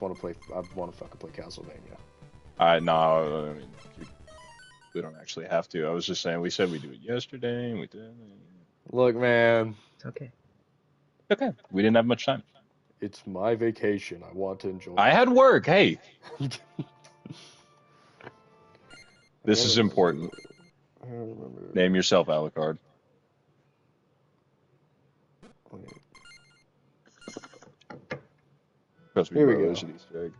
Want to play? I want to fucking play Castlevania. No, I mean, we don't actually have to. I was just saying, we said we'd do it yesterday, and we did. Look, man, It's okay. Okay, we didn't have much time. it's my vacation. I want to enjoy. I had work. Hey, I this gotta is remember- important. I gotta remember. Name yourself, Alucard. Wait. Trust me, Here we bro, go. there's an Easter egg.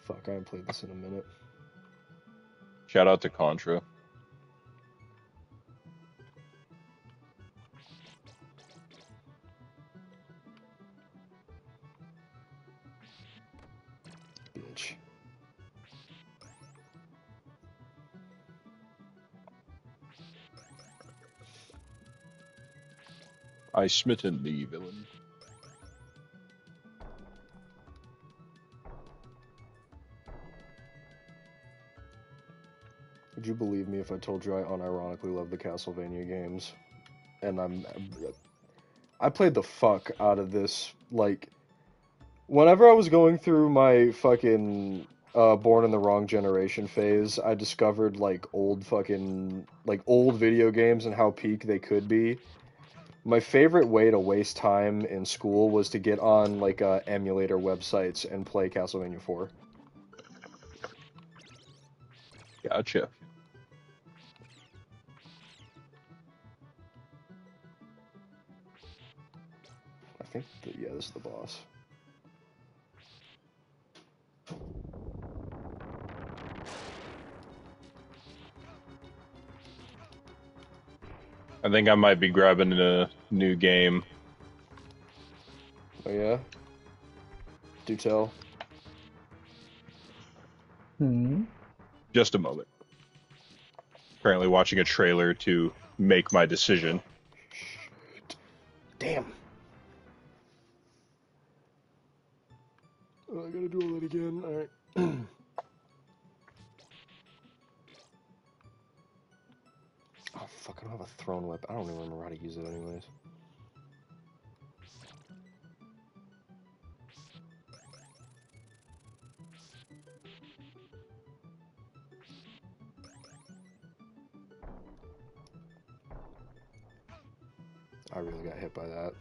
Fuck, I haven't played this in a minute. Shout out to Contra. Bitch. I smitten thee, villain. Would you believe me if I told you I unironically love the Castlevania games? And I played the fuck out of this. Like, whenever I was going through my fucking Born in the Wrong Generation phase, I discovered like old video games and how peak they could be. My favorite way to waste time in school was to get on like emulator websites and play Castlevania 4. Gotcha. I think yeah, this is the boss. I think I might be grabbing a new game. Oh yeah? Do tell. Just a moment. Currently watching a trailer to make my decision. Shit. Damn. Oh, I gotta do all that again. Alright. Oh fuck, I don't have a thrown whip. I don't even remember how to use it anyways. I really got hit by that.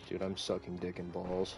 Dude, I'm sucking dick and balls.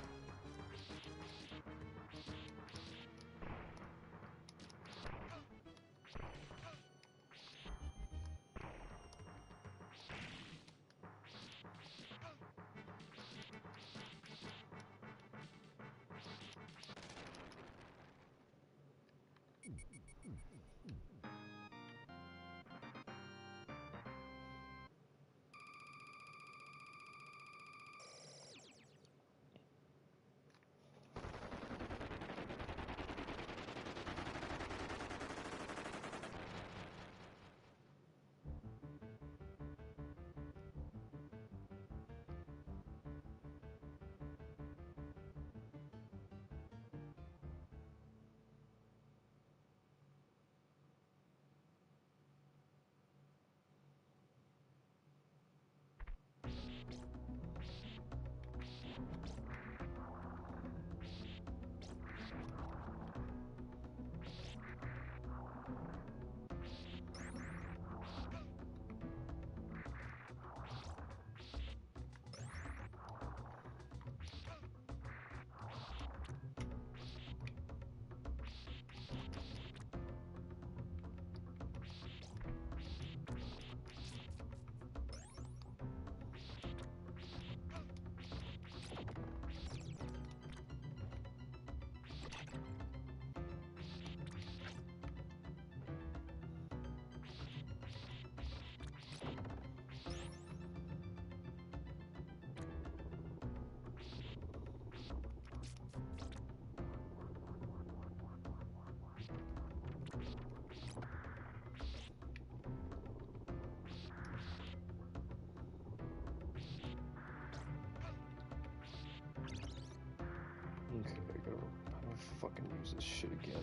fucking use this shit again.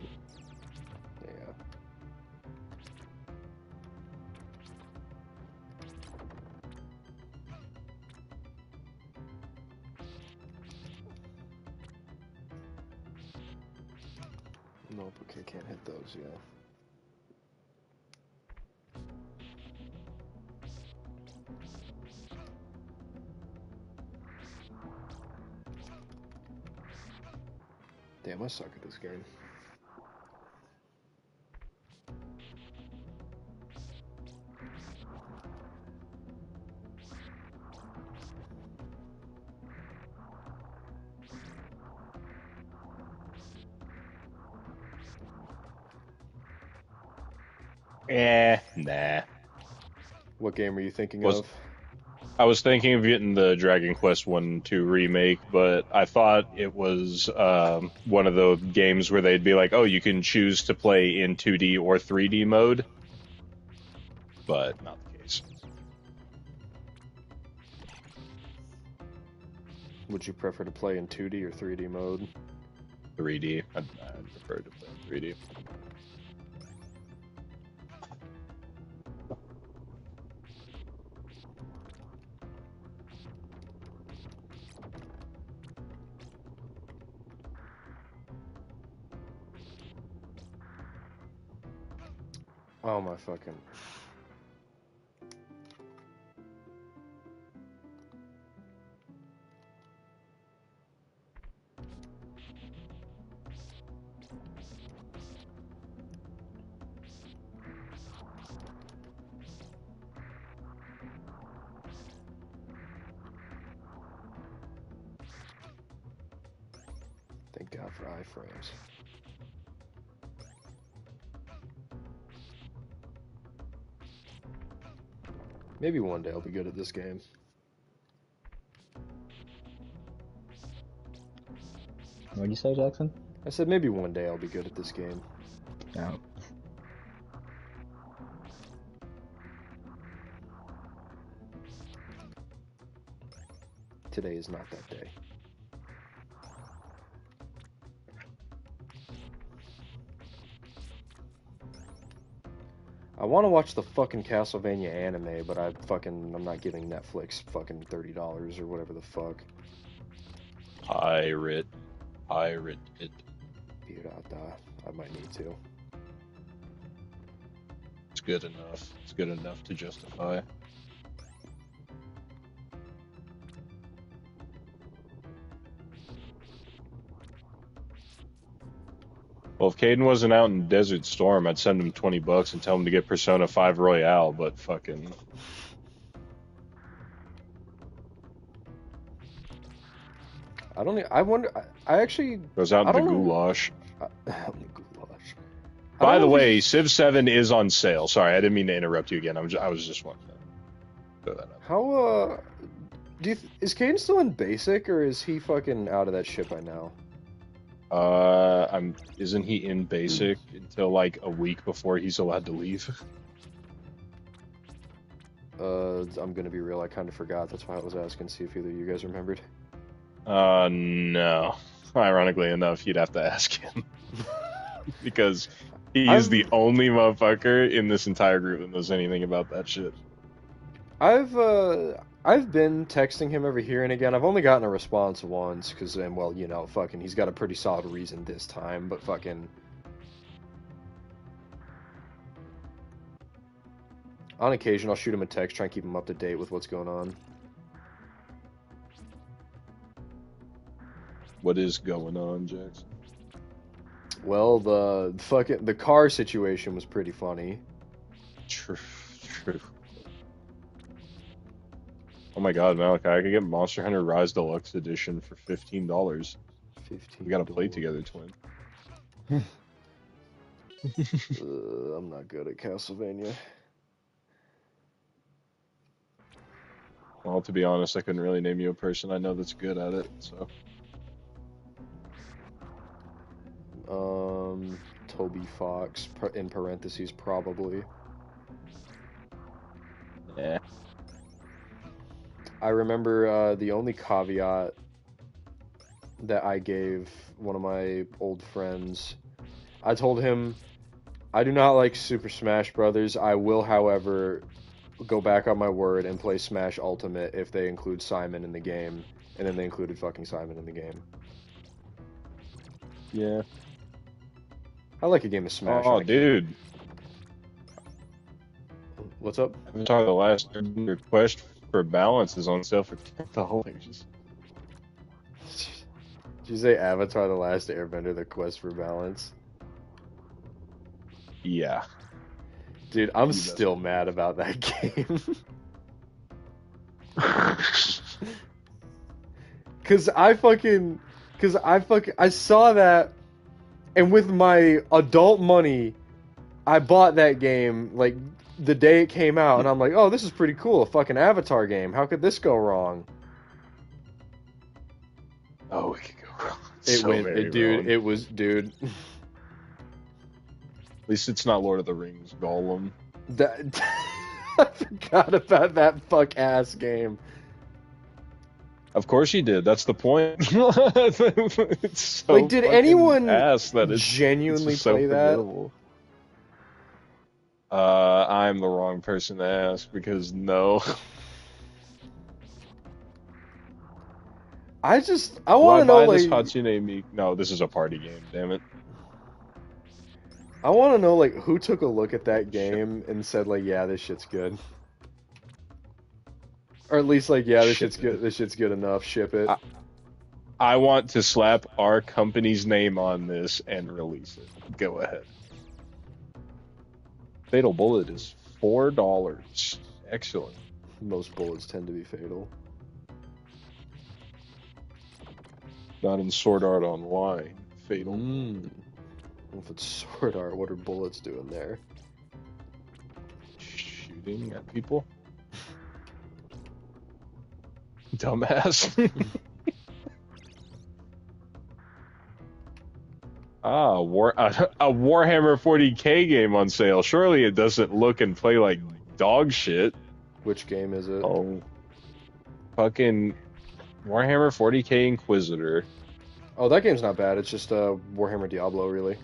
Yeah. Nope, okay, can't hit those, yeah. Damn, I suck at this game. Nah. What game are you thinking Was of? I was thinking of getting the Dragon Quest 1-2 remake, but I thought it was one of the games where they'd be like, oh, you can choose to play in 2D or 3D mode, but not the case. Would you prefer to play in 2D or 3D mode? 3D. I'd prefer to play in 3D. Oh my fucking... Thank God for iframes. Maybe one day I'll be good at this game. What'd you say, Jackson? I said maybe one day I'll be good at this game. No. Today is not that day. I want to watch the fucking Castlevania anime, but I'm not giving Netflix fucking $30 or whatever the fuck. Pirate it. Pirata. I might need to. It's good enough. It's good enough to justify. Well, if Caden wasn't out in Desert Storm, I'd send him $20 and tell him to get Persona 5 Royale, but fucking... I wonder, I actually... Goes out I into don't know. Goulash. Goulash. By the way, Civ 7 is on sale. Sorry, I didn't mean to interrupt you again. I was just wanting to throw that up. How, is Caden still in basic, or is he fucking out of that shit by now? Isn't he in basic until like a week before he's allowed to leave? I'm gonna be real, I kind of forgot. That's why I was asking, see if either of you guys remembered. No. Ironically enough, you'd have to ask him. Because he is the only motherfucker in this entire group that knows anything about that shit. I've been texting him every here and again. I've only gotten a response once, because, well, you know, fucking, he's got a pretty solid reason this time, but fucking... On occasion, I'll shoot him a text, try and keep him up to date with what's going on. What is going on, Jackson? Well, the car situation was pretty funny. True. Oh my god, Malachi, I could get Monster Hunter Rise Deluxe Edition for $15. $15. We gotta play together, twin. I'm not good at Castlevania. Well, to be honest, I couldn't really name you a person I know that's good at it, so... Toby Fox, in parentheses, probably. Yeah. I remember the only caveat that I gave one of my old friends. I told him I do not like Super Smash Brothers. I will, however, go back on my word and play Smash Ultimate if they include Simon in the game. And then they included fucking Simon in the game. Yeah. I like a game of Smash. Oh, dude. What's up? Avatar: The Last Airbender Quest for Balance is on sale for $10. Did you say Avatar: The Last Airbender: The Quest for Balance? Yeah. Dude, I'm still mad about that game. I saw that, and with my adult money, I bought that game, like, the day it came out, and I'm like, oh, this is pretty cool, a fucking Avatar game. How could this go wrong? Oh, it could go wrong. Dude. At least it's not Lord of the Rings Gollum. That I forgot about that fuck ass game. Of course you did. That's the point. It's so Like, did anyone ass that it's genuinely so play that? forgettable. I'm the wrong person to ask because no. I want to know, this like, Hatsune Miku? No, this is a party game. Damn it. I want to know, like, who took a look at that game and said, like, yeah, this shit's good. Or at least, like, yeah, this shit's good. This shit's good enough. Ship it. I want to slap our company's name on this and release it. Go ahead. Fatal Bullet is $4. Excellent. Most bullets tend to be fatal. Not in Sword Art Online. Fatal. If it's Sword Art, what are bullets doing there? Shooting at people. Dumbass. A Warhammer 40k game on sale. Surely it doesn't look and play like dog shit. Which game is it? Oh, fucking Warhammer 40k Inquisitor. Oh, that game's not bad. It's just Warhammer Diablo, really.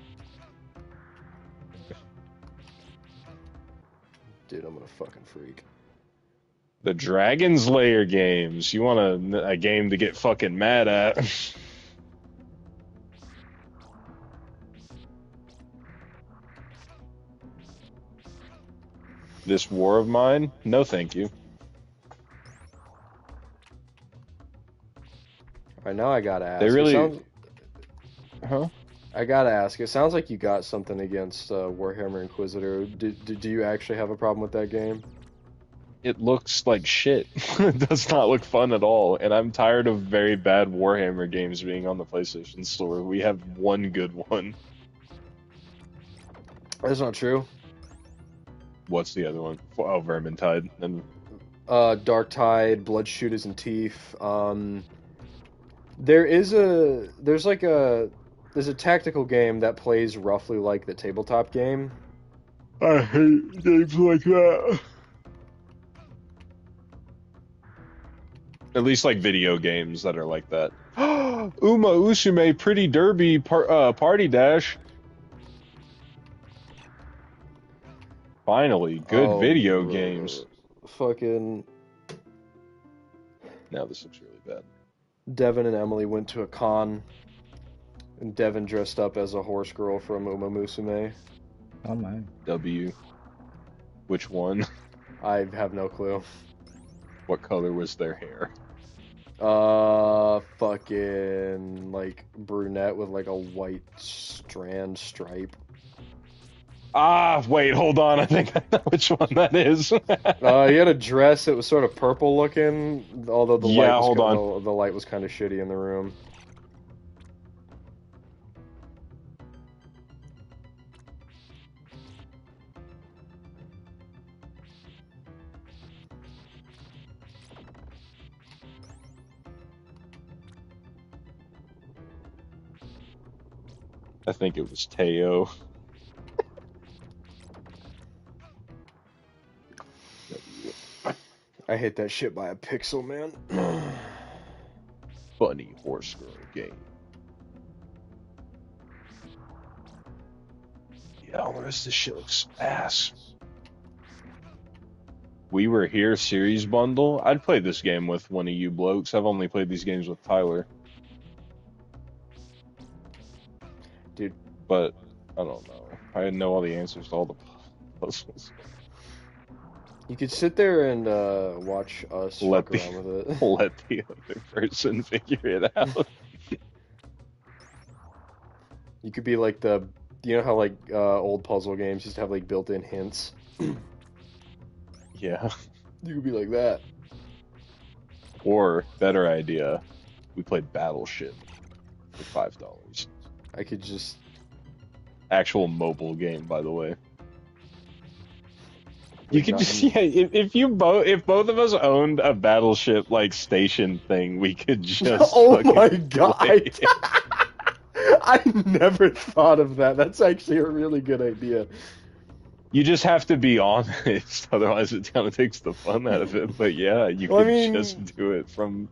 Dude, I'm gonna fucking freak. The Dragon's Lair games. You want a game to get fucking mad at? This War of Mine? No, thank you. Alright, now I gotta ask. They really... Huh? I gotta ask. It sounds like you got something against Warhammer Inquisitor. Do you actually have a problem with that game? It looks like shit. It does not look fun at all, and I'm tired of very bad Warhammer games being on the PlayStation Store. We have one good one. That's not true. What's the other one? Oh, Vermintide. And Darktide, Blood Shooters and Teeth. There's a tactical game that plays roughly like the tabletop game. I hate games like that. At least like video games that are like that. Uma Usume Pretty Derby Party Dash. Finally, good video games. Fucking. Now this looks really bad. Devin and Emily went to a con, and Devin dressed up as a horse girl from Uma Musume. Oh my. W. Which one? I have no clue. What color was their hair? Fucking, like, brunette with, like, a white strand stripe. Ah, wait, hold on. I think I know which one that is. He had a dress that was sort of purple looking, although the the light was kind of shitty in the room. I think it was Teo. I hate that shit by a pixel, man. Funny. funny horse girl game. Yeah, all the rest of this shit looks ass. We Were Here series bundle. I'd play this game with one of you blokes. I've only played these games with Tyler. Dude. But I don't know. I didn't know all the answers to all the puzzles. You could sit there and watch us fuck around with it. Let the other person figure it out. You could be like you know how like old puzzle games used to have like built-in hints? Yeah. You could be like that. Or, better idea, we played Battleship for $5. I could just... Actual mobile game, by the way. You could not- just, yeah, if both of us owned a Battleship like station thing, we could just Oh fucking my play god! it. I never thought of that. That's actually a really good idea. You just have to be honest, otherwise it kind of takes the fun out of it. But yeah, you Well, I could mean- just do it from.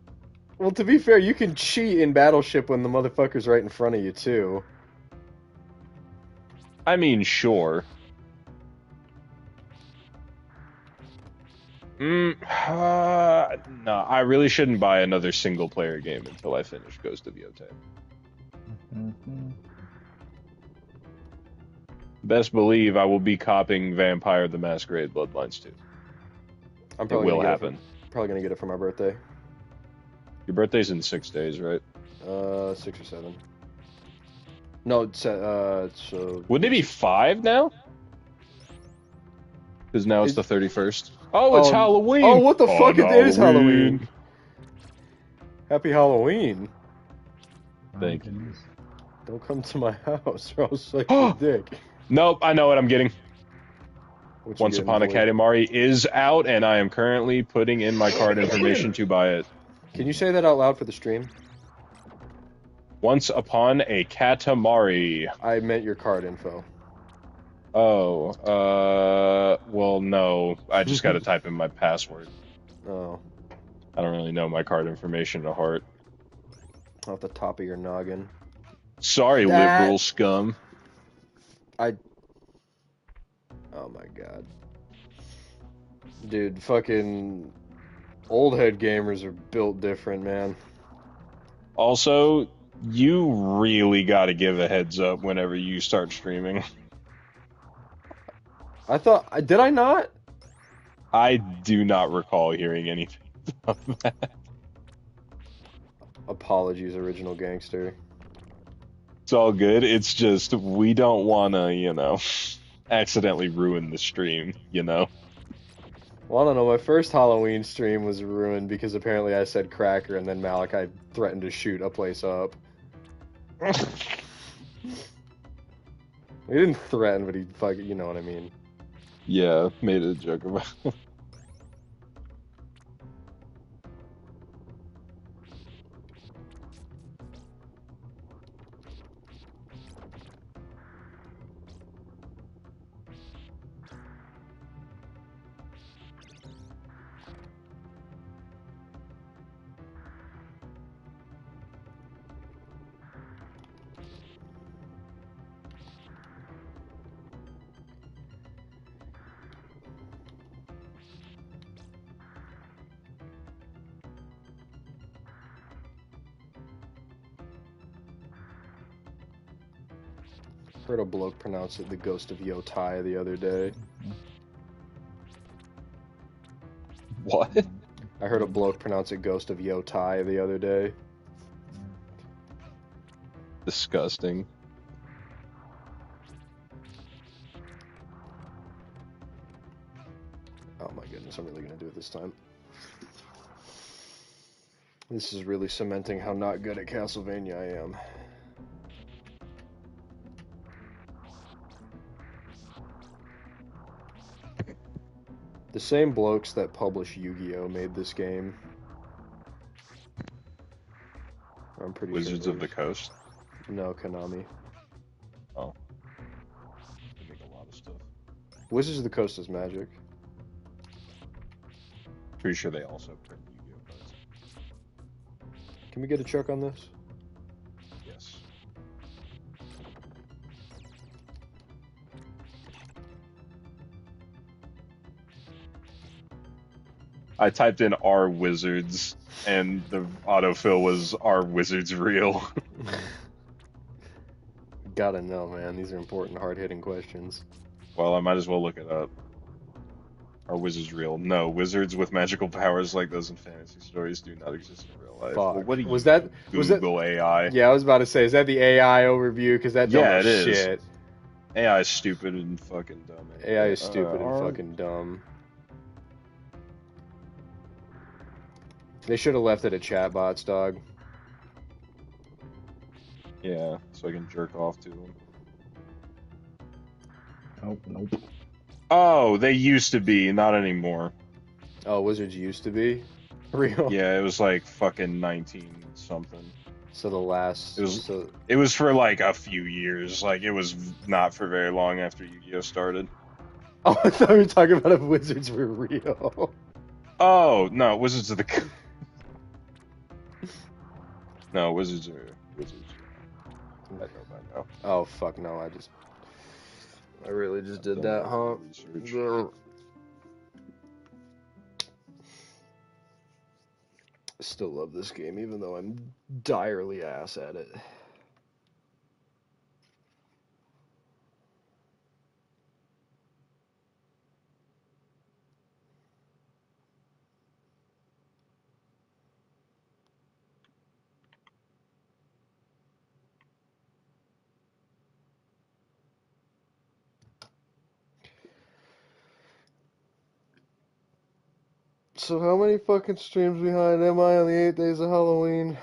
Well, to be fair, you can cheat in Battleship when the motherfucker's right in front of you, too. I mean, sure. No, I really shouldn't buy another single player game until I finish Ghost of Yotei. Best believe I will be copying Vampire the Masquerade Bloodlines 2. I'm It probably will gonna happen. Probably gonna get it for my birthday. Your birthday's in 6 days, right? 6 or 7. No, it's Wouldn't it be 5 now? Because now it's the 31st. Oh, it's Halloween! Oh, what the fuck? On It is Halloween. Happy Halloween. Thank you. you. Don't come to my house or I'll suck your dick. Nope, I know what I'm getting. What you Once getting, Upon a boy? Katamari is out, and I am currently putting in my card information to buy it. Can you say that out loud for the stream? Once Upon a Katamari. I meant your card info. Oh, well, no. I just gotta type in my password. Oh, I don't really know my card information to heart. off the top of your noggin. Sorry, That- liberal scum. Oh my god. Dude, fucking old head gamers are built different, man. Also, you really gotta give a heads up whenever you start streaming. Did I not? I do not recall hearing anything of that. Apologies, original gangster. It's all good. It's just, we don't wanna, accidentally ruin the stream, Well, I don't know, my first Halloween stream was ruined because apparently I said cracker and then Malachi threatened to shoot a place up. He didn't threaten, but he fucking, you know what I mean. Yeah, made a joke about it. Heard a bloke pronounce it the Ghost of Yotai the other day. What? I heard a bloke pronounce it Ghost of Yotai the other day. Disgusting. Oh my goodness, I'm really gonna do it this time. This is really cementing how not good at Castlevania I am. The same blokes that publish Yu-Gi-Oh! Made this game. I'm pretty Wizards sure. of the Coast. No, Konami. Oh. They make a lot of stuff. Wizards of the Coast is Magic. Pretty sure they also print Yu-Gi-Oh cards. Can we get a check on this? Yes. I typed in "Are wizards" and the autofill was "Are wizards real?" Gotta know, man. These are important, hard-hitting questions. Well, I might as well look it up. Are wizards real? No, wizards with magical powers like those in fantasy stories do not exist in real life. Well, Fuck. what do you Was that? Google AI? Yeah, I was about to say, is that the AI overview? Because that don't know Yeah, it is. shit. AI is stupid and fucking dumb. AI is stupid and are- fucking dumb. They should have left it at chatbots, dog. Yeah, so I can jerk off to them. Nope. Oh, they used to be, not anymore. Oh, wizards used to be real. Yeah, it was like fucking 19 something. So the last. It was for like a few years. Like it was not for very long after Yu-Gi-Oh started. Oh, I thought we were talking about if wizards were real. Oh no, Wizards of the. No, Wizards are wizards. I know by now. Oh fuck no! I really just did that, huh? Research. Still love this game, even though I'm direly ass at it. So how many fucking streams behind am I on the 8 days of Halloween?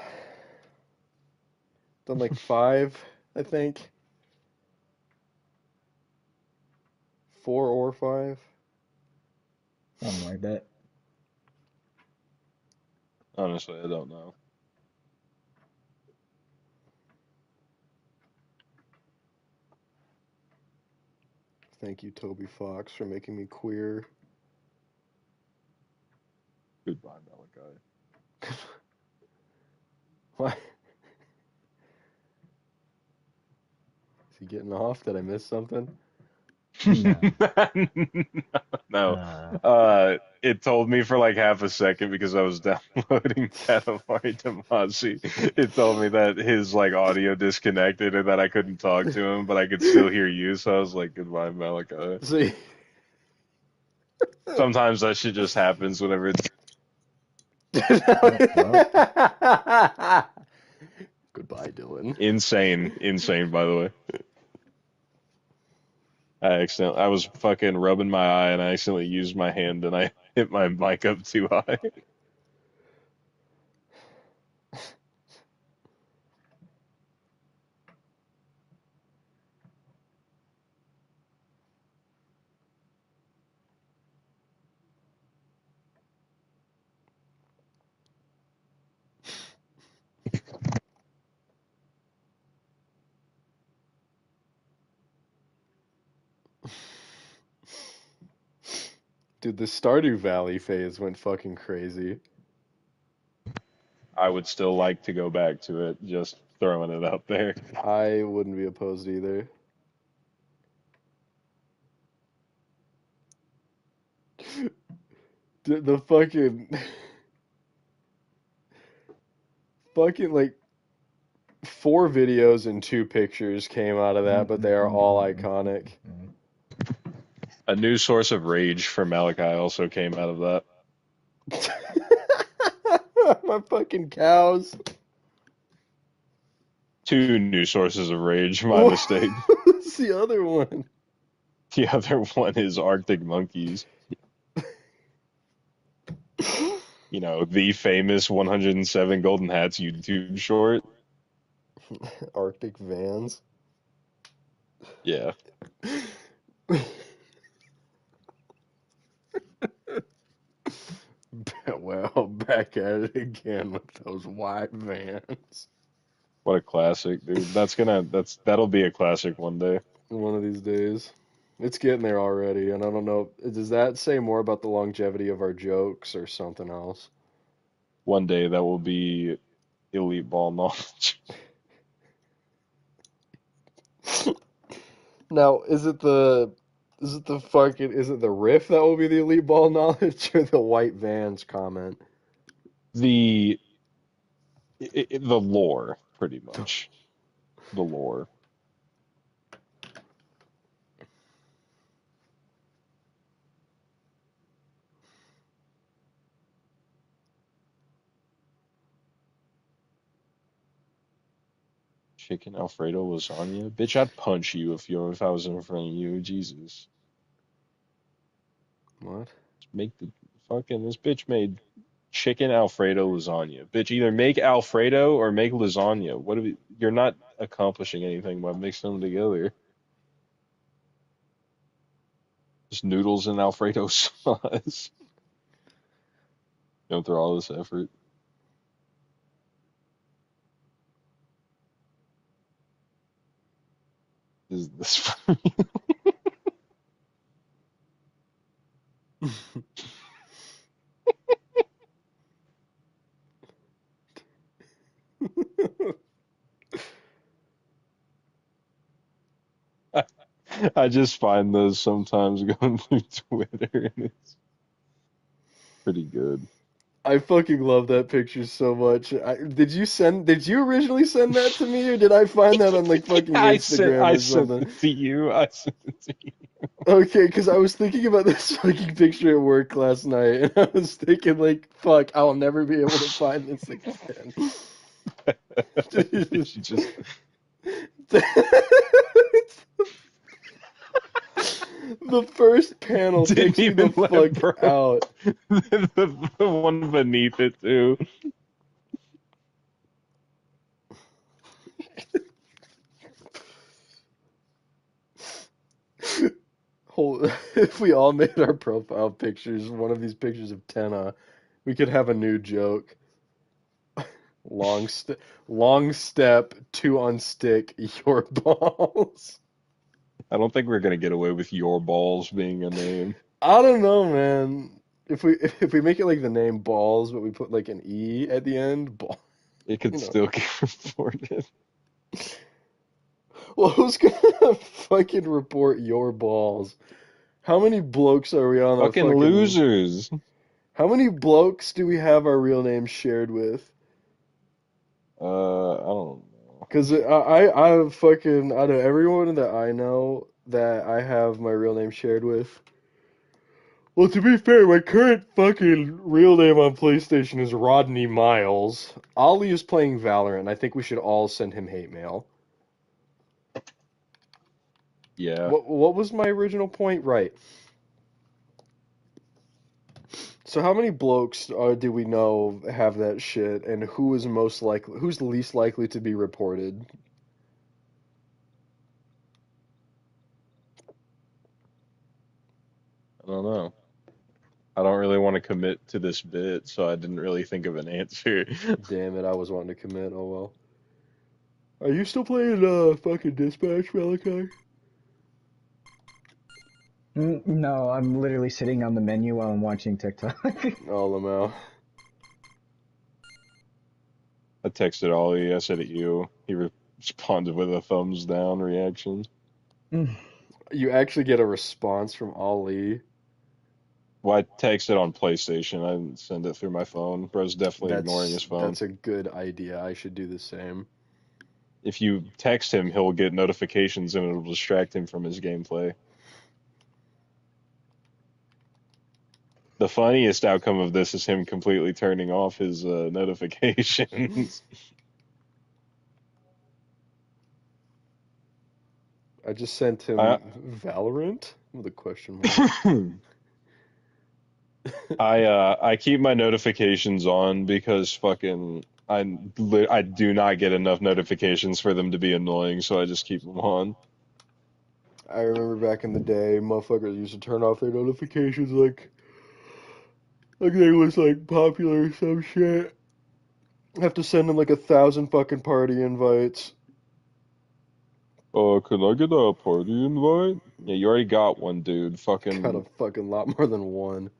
Done like 5, I think. 4 or 5. Something like that. Honestly, I don't know. Thank you, Toby Fox, for making me queer. Goodbye, Malachi. What? Is he getting off? Did I miss something? No. It told me for like half a second because I was downloading Katamari Damacy. It told me that his like audio disconnected and that I couldn't talk to him, but I could still hear you. So I was like, "Goodbye, Malachi." See. Sometimes that shit just happens whenever it's. Goodbye, Dylan. Insane, by the way. I was fucking rubbing my eye and I accidentally used my hand and I hit my mic up too high. Dude, the Stardew Valley phase went fucking crazy. I would still like to go back to it, just throwing it out there. I wouldn't be opposed either. The fucking like 4 videos and 2 pictures came out of that, but they are all iconic. A new source of rage for Malachi also came out of that. My fucking cows. 2 new sources of rage, my mistake. What's the other one? The other one is Arctic Monkeys. You know, the famous 107 Golden Hats YouTube short. Arctic Vans. Yeah. Well, back at it again with those white vans. What a classic, dude. That'll be a classic one day. One of these days. It's getting there already, and I don't know. Does that say more about the longevity of our jokes or something else? One day that will be elite ball knowledge. Now, is it the riff that will be the elite ball knowledge or the white Vans comment? The the lore, pretty much. The lore. Chicken Alfredo lasagna? Bitch, I'd punch you if I was in front of you. Jesus. What? Make the fucking this bitch made chicken Alfredo lasagna. Bitch, either make Alfredo or make lasagna. You're not accomplishing anything by mixing them together. Just noodles and Alfredo sauce. Going through all this effort. Is this for me? I just find those sometimes going through Twitter, and it's pretty good. I fucking love that picture so much. Did you originally send that to me or did I find that on like fucking Instagram I or sent something? it to you. I sent it to you. Okay, because I was thinking about this fucking picture at work last night and I was thinking like, fuck, I'll never be able to find this again. Did you just The first panel didn't takes me the even let fuck bro out. the one beneath it too. If we all made our profile pictures one of these pictures of Tenna, we could have a new joke. Long long step to unstick your balls. I don't think we're gonna get away with your balls being a name. I don't know, man. If we make it like the name balls, but we put like an E at the end, ball, It could you know. still get reported. Well, who's gonna fucking report your balls? How many blokes are we on a Fucking fucking? losers. How many blokes do we have our real names shared with? I don't know. Cause I've fucking out of everyone that I know that I have my real name shared with. Well, to be fair, my current fucking real name on PlayStation is Rodney Miles. Ollie is playing Valorant. I think we should all send him hate mail. Yeah. What was my original point? Right. So how many blokes do we know have that shit, and who is most likely? Who's the least likely to be reported? I don't know. I don't really want to commit to this bit, so I didn't really think of an answer. Damn it, I was wanting to commit. Oh well. Are you still playing fucking Dispatch, Malachi? No, I'm literally sitting on the menu while I'm watching TikTok. Oh, Lamau. I texted Ollie, I said it you. He responded with a thumbs down reaction. You actually get a response from Ali. Well, I texted on PlayStation. I didn't send it through my phone. Bro's definitely ignoring his phone. That's a good idea. I should do the same. If you text him, he'll get notifications and it'll distract him from his gameplay. The funniest outcome of this is him completely turning off his notifications. I just sent I him Valorant with a question I keep my notifications on because fucking I do not get enough notifications for them to be annoying, so I just keep them on. I remember back in the day, motherfuckers used to turn off their notifications like they was like popular or some shit. Have to send them like 1,000 fucking party invites. Can I get a party invite? Yeah, you already got one, dude. Got Fucking a fucking lot more than one.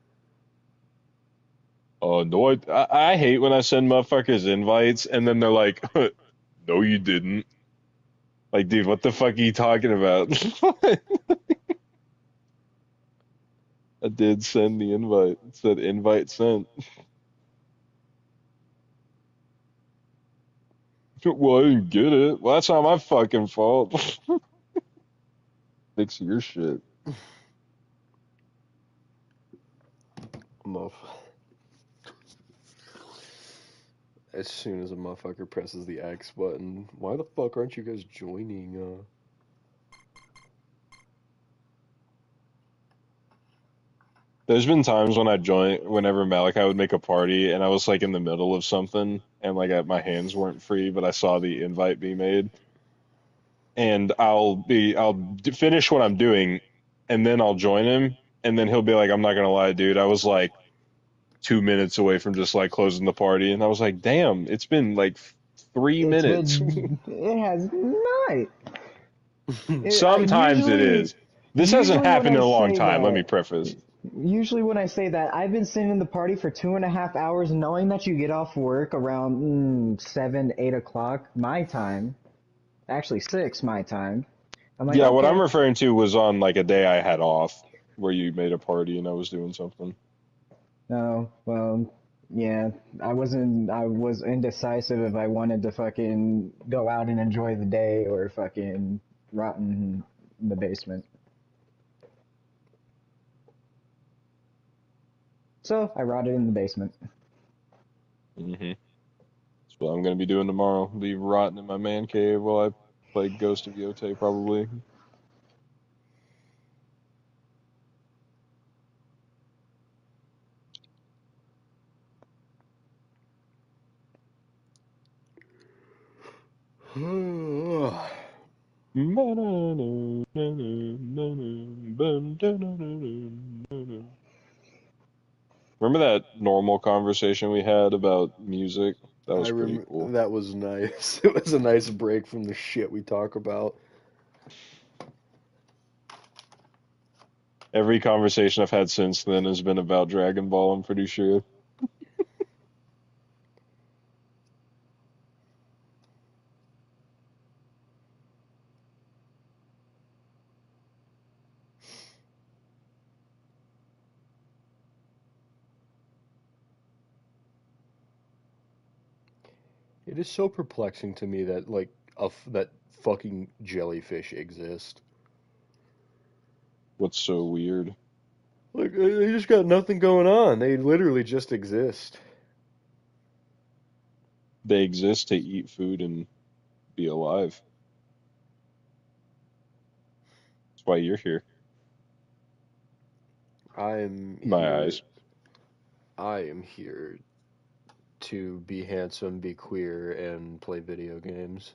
Oh no, I hate when I send motherfuckers invites and then they're like, no, you didn't. Like, dude, what the fuck are you talking about? I did send the invite. It said invite sent. Well, I didn't get it. Well, that's not my fucking fault. Fix your shit. Muff. As soon as a motherfucker presses the X button, why the fuck aren't you guys joining? There's been times when I join, whenever Malachi would make a party, and I was like in the middle of something, and like my hands weren't free, but I saw the invite be made, and finish what I'm doing, and then I'll join him, and then he'll be like, "I'm not gonna lie, dude, I was like 2 minutes away from just like closing the party," and I was like, "Damn, it's been like 3 minutes." It has not. Sometimes it is. This hasn't Usually when happened I in a long say time. Let me that, preface. usually when I say that, I've been sitting in the party for 2.5 hours, knowing that you get off work around 7, 8 o'clock my time. Actually, 6 my time. I'm like, Yeah, what I'm okay. referring to was on like a day I had off where you made a party and I was doing something. No, well, yeah, I was indecisive if I wanted to fucking go out and enjoy the day or fucking rot in the basement. So I rotted in the basement. Hmm. That's what I'm gonna be doing tomorrow. Be rotting in my man cave while I play Ghost of Yotei probably. Remember that normal conversation we had about music? That I was pretty rem cool. that was nice. It was a nice break from the shit we talk about. Every conversation I've had since then has been about Dragon Ball, I'm pretty sure. It is so perplexing to me that like that fucking jellyfish exist. What's so weird? Like they just got nothing going on. They literally just exist. They exist to eat food and be alive. That's why you're here. I'm My here. eyes. I am here to be handsome, be queer, and play video games.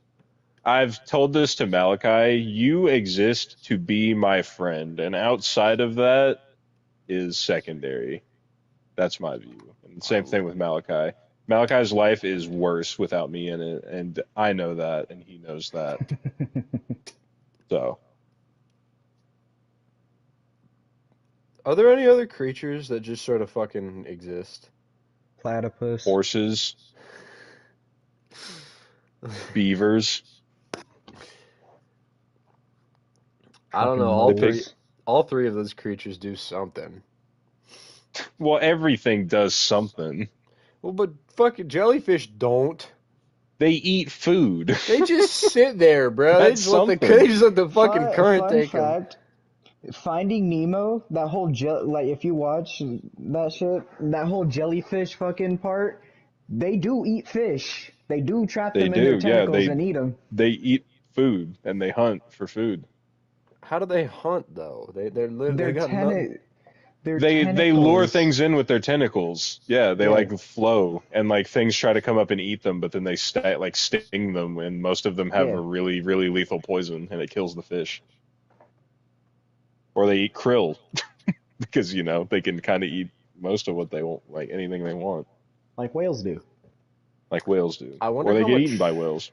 I've told this to Malachi. You exist to be my friend, and outside of that is secondary. That's my view. And I same thing with Malachi. Malachi's life is worse without me in it, and I know that, and he knows that. So, Are there any other creatures that just sort of fucking exist? Platypus. horses, beavers, I don't know. Fucking they pick. moles. All three of those creatures do something. Well, everything does something. Well, but fucking jellyfish don't. They eat food. They just sit there, bro. They That's just let the they something. just let the fucking current Fun take them. fact, Finding Nemo, that whole like if you watch that shit, that whole jellyfish fucking part, they do eat fish. They do trap They them in their do. Yeah, tentacles and eat them. they eat food and they hunt for food. How do they hunt though? They Their got nothing. ten their They lure tentacles. things in with their tentacles. Yeah, they Yeah, like flow and like things try to come up and eat them, but then they like sting them, and most of them have yeah. a really lethal poison, and it kills the fish. Or they eat krill because they can kind of eat most of what they want, like anything they want, Like whales do. like whales do, I or wonder they how get much. eaten by whales.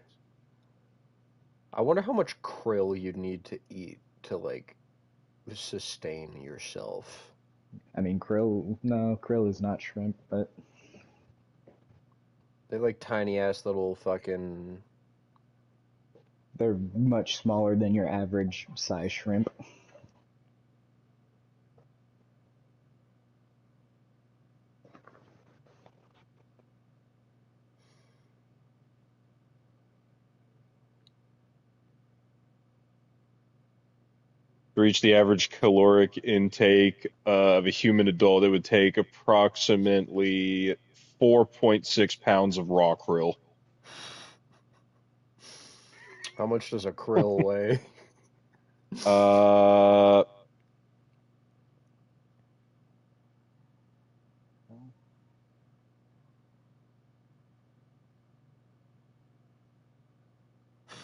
I wonder how much krill you'd need to eat to like sustain yourself. I mean, krill. No, krill is not shrimp, but They like tiny ass little fucking. They're much smaller than your average size shrimp. To reach the average caloric intake of a human adult, it would take approximately 4.6 pounds of raw krill. How much does a krill weigh? Uh,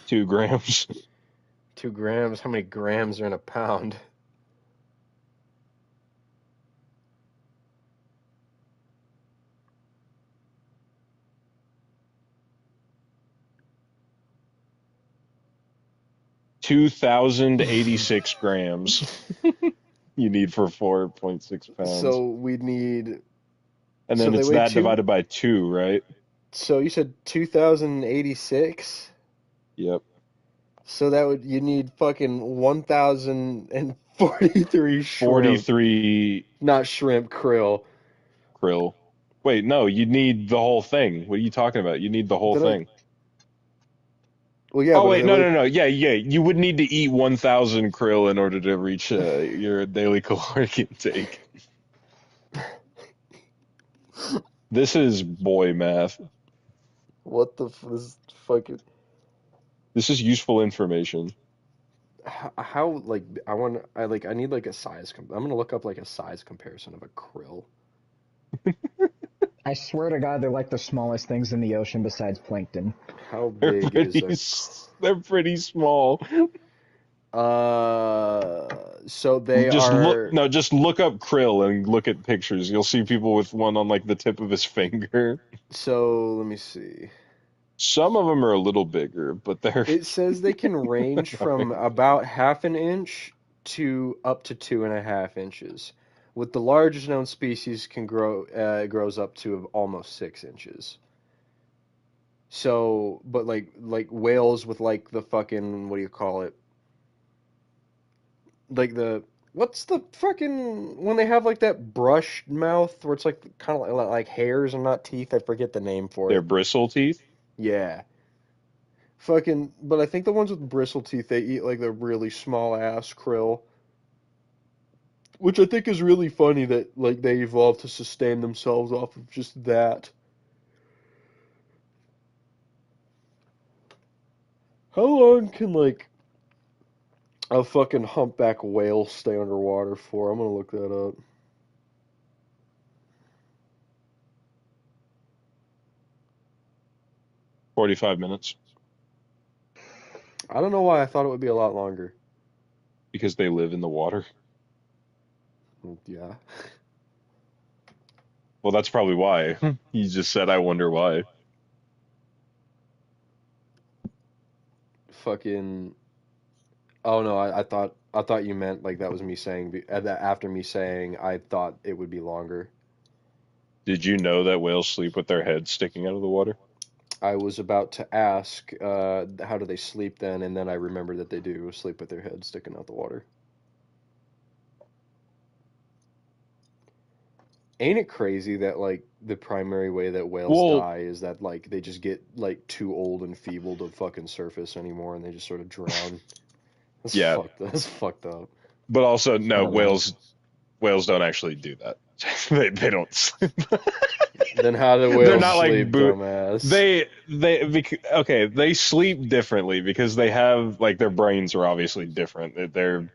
2 grams. 2 grams. How many grams are in a pound? (2,086 grams you need for 4.6 pounds. So we need. And So then they it's weigh that two. divided by 2, right? So you said 2,086. Yep. So that would you need fucking 1,043 shrimp, 43 not shrimp, krill. krill. Wait, no, you need the whole thing. What are you talking about? You need the whole Did I? thing. Well, yeah, Oh, but if wait, they no, weigh. no, no. Yeah, yeah. You would need to eat 1,000 krill in order to reach your daily caloric intake. This is boy math. What the this fucking This is useful information. how like I need like a size. I'm gonna look up like a size comparison of a krill. I swear to God, they're like the smallest things in the ocean besides plankton. How They're big is a they're pretty small. so they are. Just look up krill and look at pictures. You'll see people with one on like the tip of his finger. So let me see. Some of them are a little bigger, but they're It says they can range from about half an inch to up to 2.5 inches. With the largest known species can grows up to almost 6 inches. So, but like whales with like the fucking what do you call it? Like the what's the fucking when they have like that brush mouth where it's like kind of like hairs and not teeth. I forget the name for they're it. bristle teeth. Yeah. Fucking, but I think the ones with bristle teeth, they eat like the really small ass krill, which I think is really funny that like they evolved to sustain themselves off of just that. How long can like a fucking humpback whale stay underwater for? I'm gonna look that up. 45 minutes I don't know why I thought it would be a lot longer. because they live in the water. Yeah. Well, that's probably why. You just said, I wonder why. Fucking. Oh no, I thought you meant like that was me saying that after me saying I thought it would be longer. Did you know that whales sleep with their heads sticking out of the water? I was about to ask, how do they sleep then? And then I remembered that they do sleep with their head sticking out the water. Ain't it crazy that like the primary way that whales Well, die is that like they just get like too old and feeble to fucking surface anymore and they just sort of drown? That's yeah, fucked. That's fucked up. but also no, LOL. whales don't actually do that. They don't sleep. Then how do They're whales not like sleep, dumbass? okay, they sleep differently because they have like their brains are obviously different. Their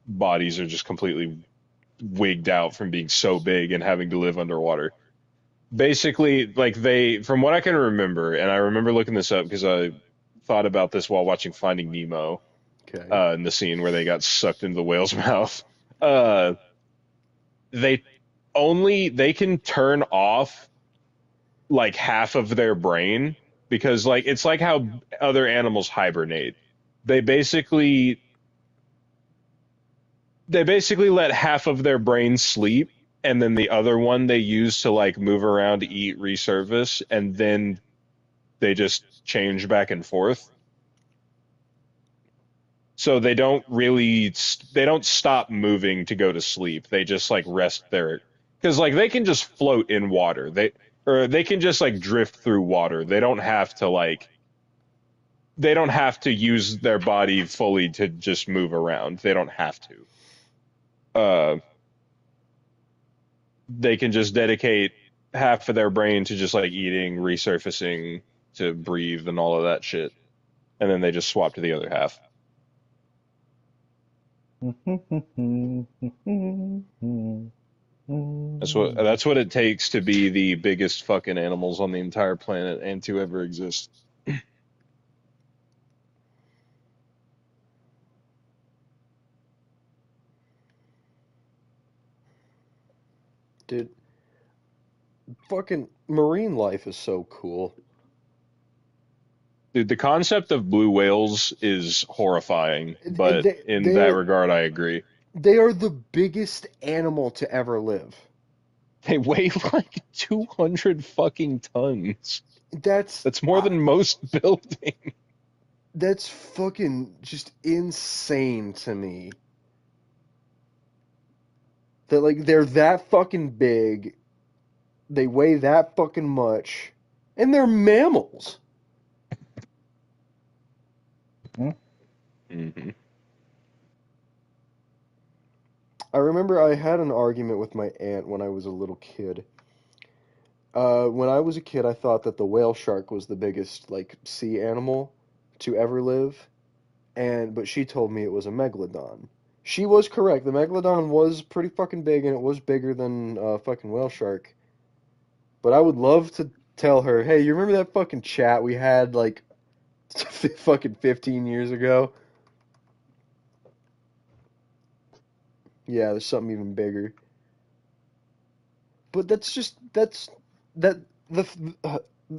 bodies are just completely wigged out from being so big and having to live underwater. Basically, like from what I can remember, and I remember looking this up because I thought about this while watching Finding Nemo, Okay. in the scene where they got sucked into the whale's mouth. Uh, they they can turn off like half of their brain because like it's like how other animals hibernate. They basically they basically let half of their brain sleep and then the other one they use to like move around, eat, resurface, and then they just change back and forth. So they don't stop moving to go to sleep. They just like rest there because like they can just float in water. They can just like drift through water. They don't have to use their body fully to just move around. They don't have to. Uh, they can just dedicate half of their brain to just like eating, resurfacing, to breathe, and all of that shit, and then they just swap to the other half. That's what it takes to be the biggest fucking animals on the entire planet and to ever exist. Dude, fucking marine life is so cool. Dude, the concept of blue whales is horrifying, It- but They, in that they're, regard, I agree. they are the biggest animal to ever live. They weigh like 200 fucking tons. That's That's more than most buildings. that's fucking just insane to me. That like they're that fucking big, they weigh that fucking much, and they're mammals. Hmm. I remember I had an argument with my aunt when I was a little kid. When I was a kid, I thought that the whale shark was the biggest like sea animal to ever live, but she told me it was a megalodon. She was correct. The megalodon was pretty fucking big, and it was bigger than fucking whale shark. But I would love to tell her, hey, you remember that fucking chat we had like fucking 15 years ago? Yeah, there's something even bigger. But that the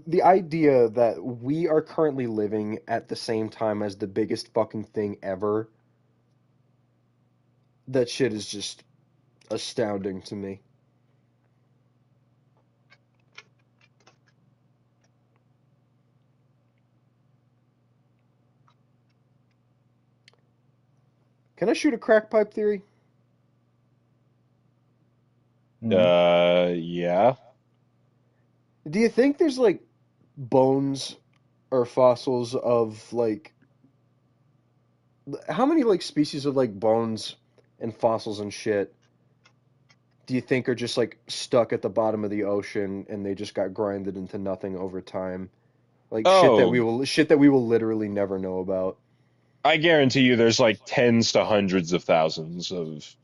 the idea that we are currently living at the same time as the biggest fucking thing ever, that shit is just astounding to me. Can I shoot a crack pipe theory? Yeah. Do you think there's like bones or fossils of like how many like species of like bones and fossils and shit do you think are just like stuck at the bottom of the ocean and they just got grinded into nothing over time? Like Oh, shit that we will literally never know about. I guarantee you there's like tens to hundreds of thousands of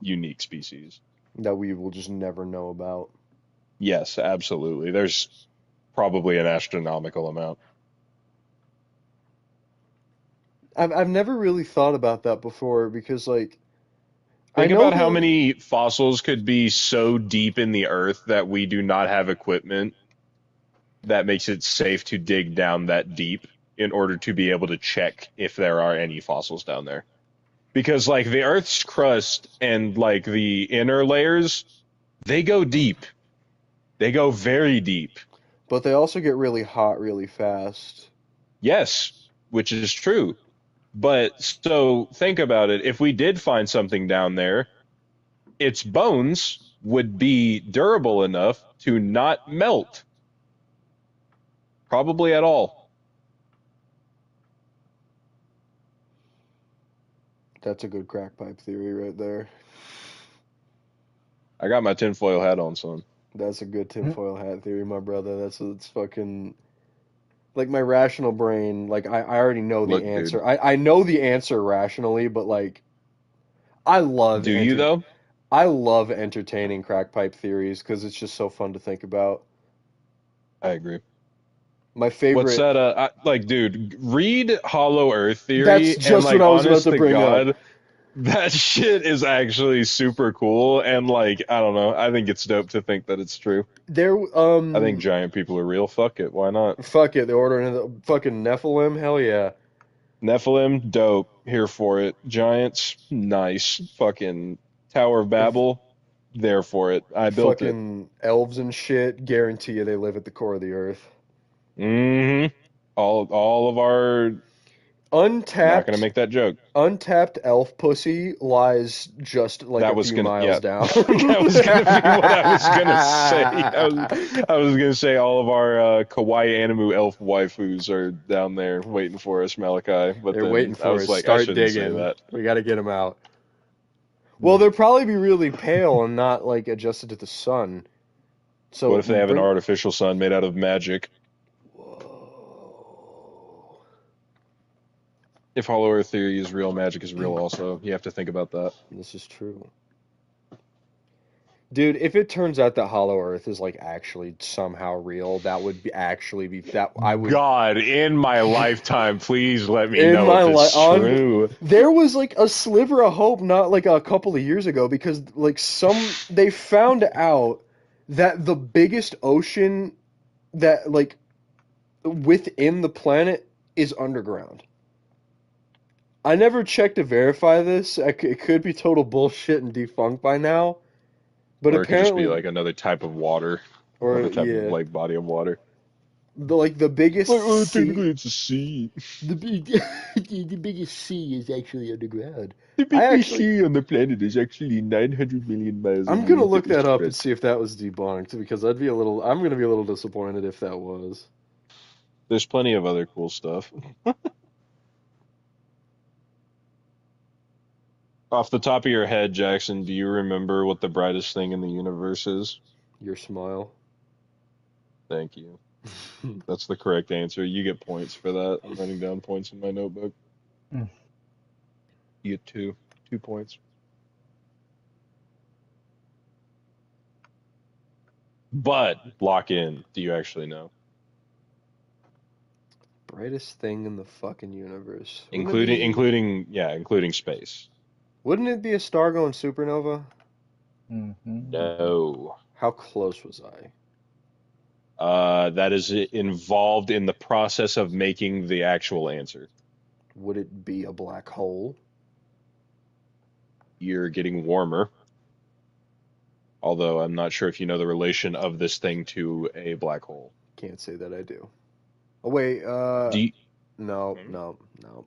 unique species. That we will just never know about. Yes, absolutely. There's probably an astronomical amount. I've never really thought about that before because like I Think know about how the many fossils could be so deep in the earth that we do not have equipment that makes it safe to dig down that deep in order to be able to check if there are any fossils down there. Because like the earth's crust and like the inner layers, they go deep. They go very deep. but they also get really hot really fast. Yes, which is true. But so think about it. If we did find something down there, its bones would be durable enough to not melt, probably at all. That's a good crack pipe theory right there. I got my tinfoil hat on, son. That's a good tinfoil hat theory, my brother. That's fucking like my rational brain. Like I already know the Look, dude. answer. I know the answer rationally, but like I love Do you enter though? I love entertaining crack pipe theories because it's just so fun to think about. I agree. My What's favorite. that? Like, dude, read Hollow Earth That's Theory, and just what like, I was about honest to to bring up. God, that shit is actually super cool. And like, I don't know, I think it's dope to think that it's true. There, I think giant people are real. Fuck it, why not? fuck it. They're ordering the fucking Nephilim. Hell yeah. Nephilim, dope. Here for it. Giants, nice. Fucking Tower of If Babel, there for it. I built it. fucking elves and shit, guarantee you they live at the core of the earth. Mm-hmm. All of our. Not gonna Untapped make that joke. untapped elf pussy lies just like That a was few gonna. miles Yeah. down. That was gonna be what I was gonna say. I was gonna say all of our kawaii animu elf waifus are down there waiting for us, Malachi. But They're waiting then I for was us. like, I Start shouldn't say digging. that. We got to get them out. Well, they'll probably be really pale and not like adjusted to the sun. What So if they have an bring. artificial sun made out of magic? Whoa. If Hollow Earth theory is real, magic is real also. You have to think about that. This is true. Dude, if it turns out that Hollow Earth is like actually somehow real, that would be actually be that I would God, in my lifetime, please let me in know my if life it's on true. there was like a sliver of hope not like a couple of years ago because like they found out that the biggest ocean that like within the planet is underground. I never checked to verify this. It could be total bullshit and defunct by now, but Or it could just be apparently, like another type of water, or another type of yeah, like body of water. the biggest Like, oh, sea, technically it's a sea. the big, the biggest sea is actually underground. The I biggest actually, sea on the planet is actually 900 million miles I'm gonna underneath look the that up and crust. see if that was debunked because I'm gonna be a little disappointed if that was. There's plenty of other cool stuff. Off the top of your head, Jackson, do you remember what the brightest thing in the universe is? Your smile. Thank you. That's the correct answer. You get points for that. I'm writing down points in my notebook. Mm. You get two. 2 points. But lock in. Do you actually know? Brightest thing in the fucking universe. Including space. Wouldn't it be a star going supernova? Mm-hmm. No. How close was I? That is involved in the process of making the actual answer. Would it be a black hole? You're getting warmer. Although I'm not sure if you know the relation of this thing to a black hole. Can't say that I do. Oh wait, Do you, no, no, no.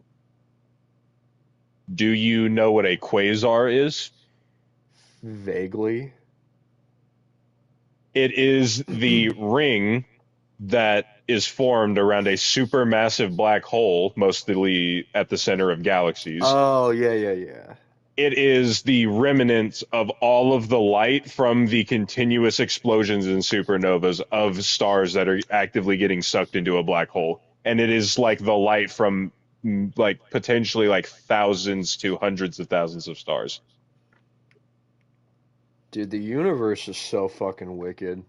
do you know what a quasar is? Vaguely. It is the ring that is formed around a supermassive black hole, mostly at the center of galaxies. Oh yeah, yeah, yeah. It is the remnants of all of the light from the continuous explosions and supernovas of stars that are actively getting sucked into a black hole. And it is like the light from like potentially like thousands to hundreds of thousands of stars. Dude, the universe is so fucking wicked.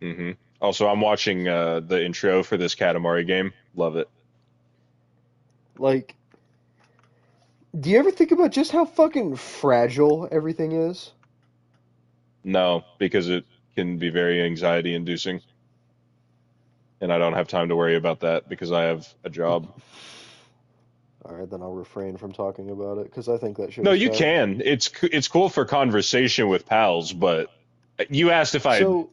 hmm Also, I'm watching the intro for this Katamari game. Love it. Like, do you ever think about just how fucking fragile everything is? No, because it can be very anxiety inducing. And I don't have time to worry about that because I have a job. All right, then I'll refrain from talking about it because I think that shit No, is you sad. can. It's cool for conversation with pals, but you asked if I So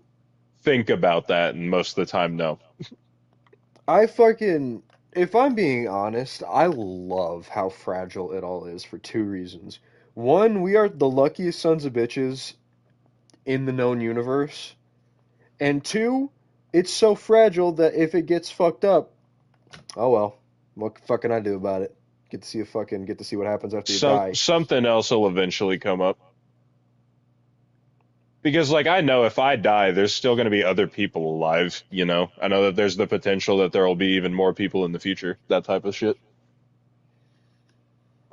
think about that, and most of the time, no. I fucking, if I'm being honest, I love how fragile it all is for two reasons. One, we are the luckiest sons of bitches in the known universe. And two, it's so fragile that if it gets fucked up, oh well, what fucking I do about it? Get to see what happens after you die. Something else will eventually come up because, like, I know if I die, there's still going to be other people alive. You know, I know that there's the potential that there will be even more people in the future. That type of shit.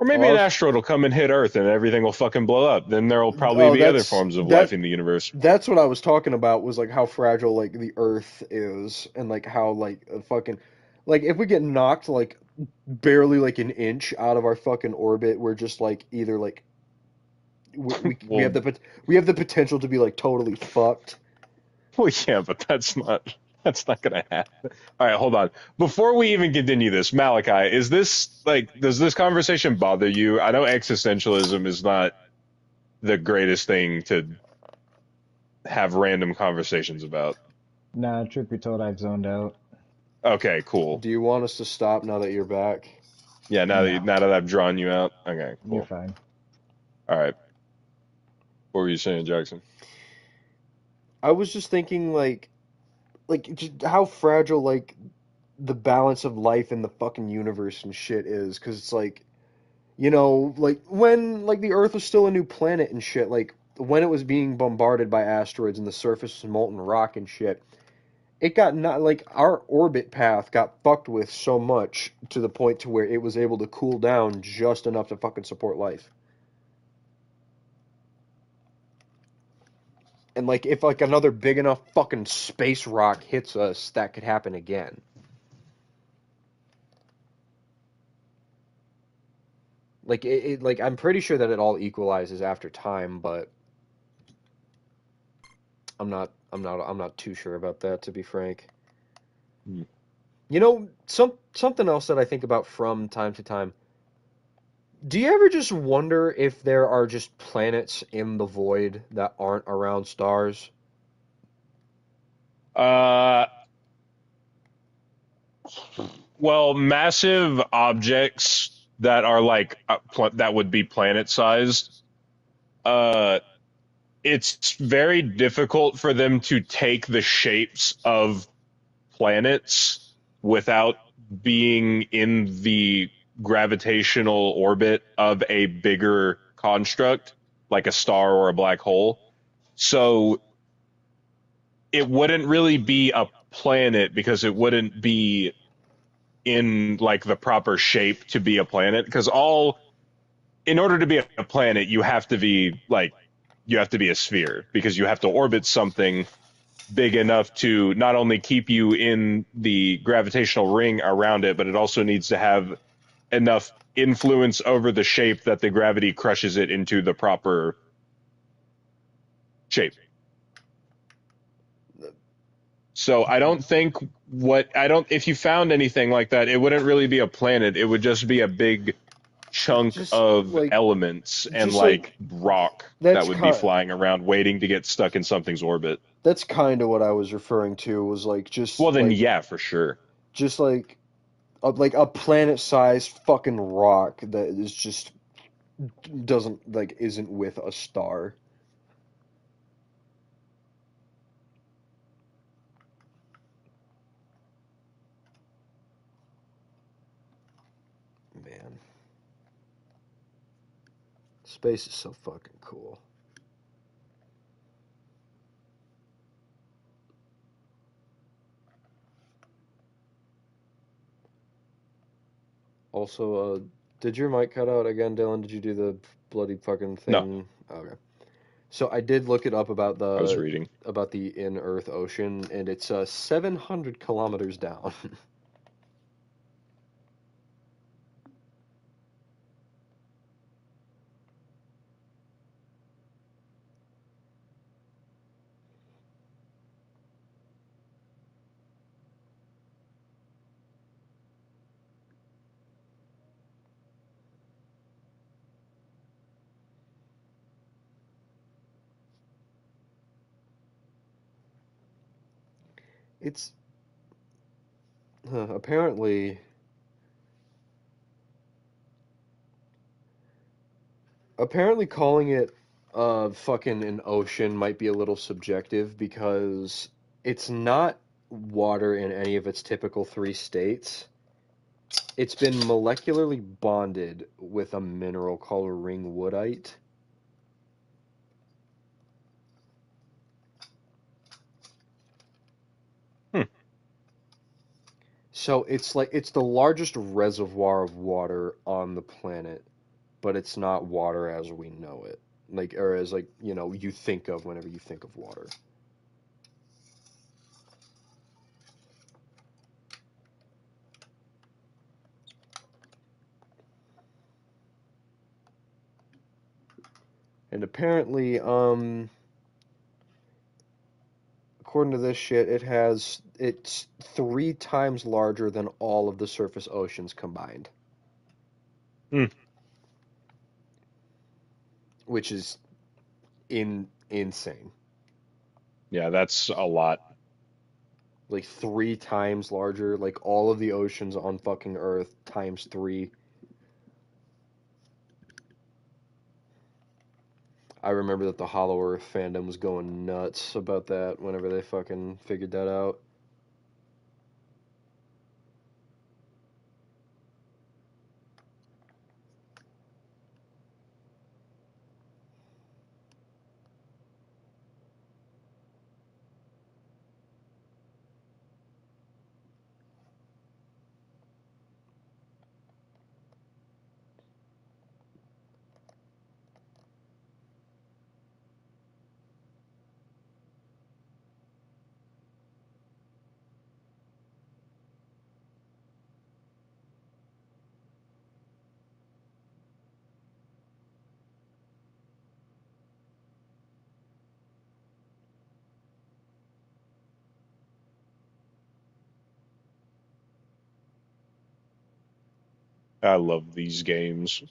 Or maybe an Oh, asteroid will come and hit Earth, and everything will fucking blow up. Then there will probably oh, be other forms of life in the universe. that's what I was talking about was like how fragile like the Earth is and like how like a fucking like if we get knocked like barely like an inch out of our fucking orbit, we're just like either like we have Well, we have the potential to be like totally fucked. well, yeah, but that's not gonna happen. All right, hold on. Before we even continue this, Malachi, is this like does this conversation bother you? I know existentialism is not the greatest thing to have random conversations about. Nah, truth be told, I've zoned out. Okay, cool. Do you want us to stop now that you're back? Yeah, No, now that I've drawn you out. Okay, you're cool. fine. All right. What were you saying, Jackson? I was just thinking, like just how fragile, like, the balance of life in the fucking universe and shit is, because it's like, like, when, like, the Earth was still a new planet and shit, like, when it was being bombarded by asteroids and the surface was molten rock and shit, it got not, like, our orbit path got fucked with so much to the point to where it was able to cool down just enough to fucking support life. And, like, if, like, another big enough fucking space rock hits us, that could happen again. Like, like, I'm pretty sure that it all equalizes after time, but I'm not too sure about that, to be frank. Hmm. Something else that I think about from time to time. Do you ever just wonder if there are just planets in the void that aren't around stars? Uh, well, massive objects that are like that would be planet sized. Uh, it's very difficult for them to take the shapes of planets without being in the gravitational orbit of a bigger construct, like a star or a black hole. So it wouldn't really be a planet because it wouldn't be in like the proper shape to be a planet. Because all in order to be a planet, you have to be a sphere because you have to orbit something big enough to not only keep you in the gravitational ring around it, but it also needs to have enough influence over the shape that the gravity crushes it into the proper shape. So I don't think if you found anything like that, it wouldn't really be a planet. It would just be a big chunk Just of like, elements and just like like rock that that's would be kind flying around waiting to get stuck in something's orbit. that's kind of what I was referring to. Was like Well, then yeah, for sure. just like a planet-sized fucking rock that is just doesn't like isn't with a star. Man, space is so fucking cool. Also, did your mic cut out again, Dylan? Did you do the bloody fucking No, thing? Okay. So I did look it up about I was the reading. in-Earth ocean, and it's 700 kilometers down. It's apparently calling it fucking an ocean might be a little subjective because it's not water in any of its typical three states. It's been molecularly bonded with a mineral called ringwoodite. Hmm. So it's like it's the largest reservoir of water on the planet, but it's not water as we know it. Like or as like, you think of whenever you think of water. And apparently, according to this shit, it's 3 times larger than all of the surface oceans combined, Hmm. which is insane. Yeah, that's a lot. like 3 times larger, like all of the oceans on fucking Earth times three. I remember that the Hollow Earth fandom was going nuts about that whenever they fucking figured that out. I love these games.